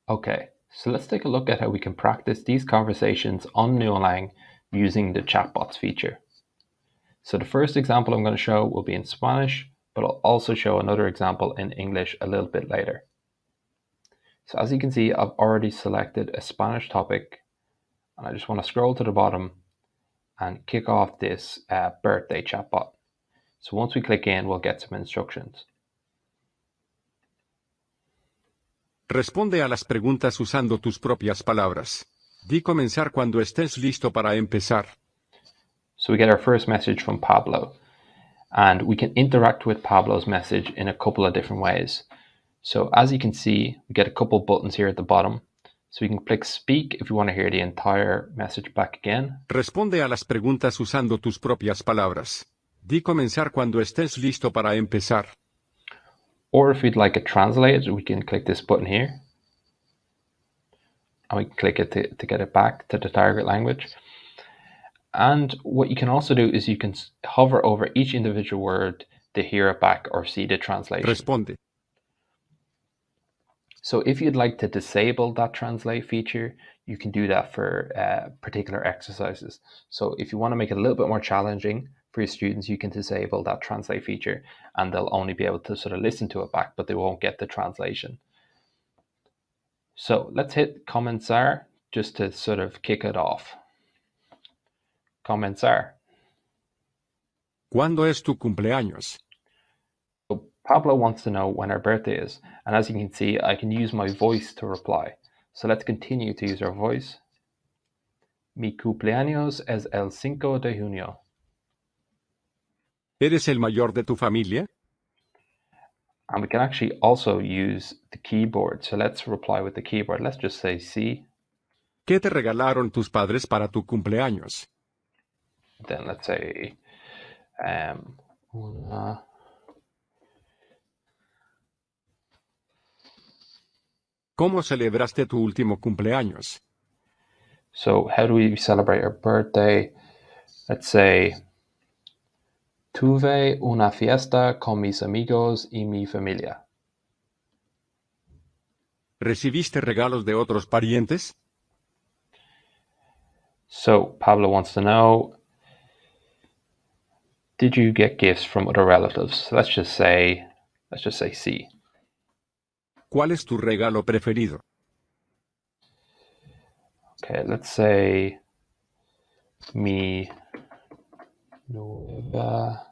Okay, so let's take a look at how we can practice these conversations on Nualang using the Chatbots feature. So the first example I'm going to show will be in Spanish, but I'll also show another example in English a little bit later. So as you can see, I've already selected a Spanish topic, and I just want to scroll to the bottom and kick off this birthday chatbot. So once we click in, we'll get some instructions. Responde a las preguntas usando tus propias palabras. Di comenzar cuando estés listo para empezar. So we get our first message from Pablo, and we can interact with Pablo's message in a couple of different ways. So as you can see, we get a couple buttons here at the bottom. So we can click speak if you want to hear the entire message back again. Responde a las preguntas usando tus propias palabras. Di comenzar cuando estés listo para empezar. Or if we'd like it translated, we can click this button here. And we can click it to get it back to the target language. And what you can also do is you can hover over each individual word to hear it back or see the translation. Responde. So if you'd like to disable that translate feature, you can do that for particular exercises. So if you want to make it a little bit more challenging for your students, you can disable that translate feature and they'll only be able to sort of listen to it back, but they won't get the translation. So let's hit comenzar just to sort of kick it off. Comenzar. ¿Cuándo es tu cumpleaños? So Pablo wants to know when our birthday is, and as you can see, I can use my voice to reply. So let's continue to use our voice. Mi cumpleaños es el 5 de junio. ¿Eres el mayor de tu familia? And we can actually also use the keyboard. So let's reply with the keyboard. Let's just say sí. ¿Qué te regalaron tus padres para tu cumpleaños? Then let's say una. ¿Cómo celebraste tu último cumpleaños? So how do we celebrate our birthday? Let's say tuve una fiesta con mis amigos y mi familia. ¿Recibiste regalos de otros parientes? So Pablo wants to know, did you get gifts from other relatives? So let's just say sí. ¿Cuál es tu regalo preferido? Okay, let's say mi nueva.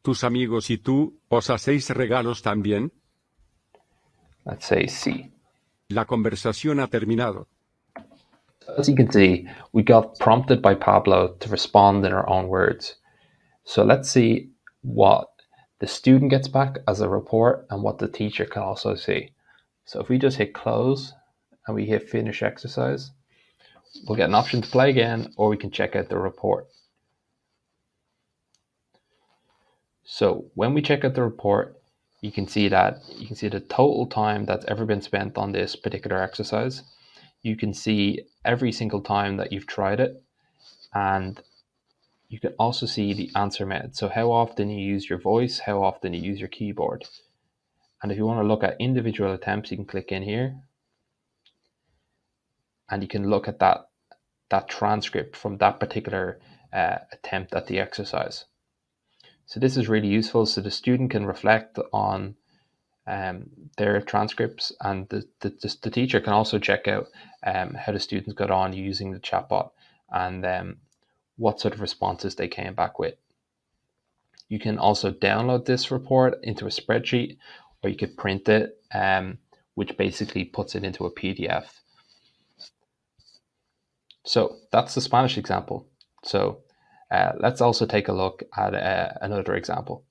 ¿Tus amigos y tú os hacéis regalos también? Let's say sí. La conversación ha terminado. As you can see, we got prompted by Pablo to respond in our own words. So let's see what the student gets back as a report and what the teacher can also see. So if we just hit close and we hit finish exercise, we'll get an option to play again, or we can check out the report. So when we check out the report, you can see the total time that's ever been spent on this particular exercise. You can see every single time that you've tried it, and you can also see the answer method. So how often you use your voice, how often you use your keyboard. And if you want to look at individual attempts, you can click in here and you can look at that transcript from that particular attempt at the exercise. So this is really useful, so the student can reflect on their transcripts, and the teacher can also check out how the students got on using the chatbot and what sort of responses they came back with. You can also download this report into a spreadsheet, or you could print it, which basically puts it into a PDF. So that's the Spanish example. So let's also take a look at another example.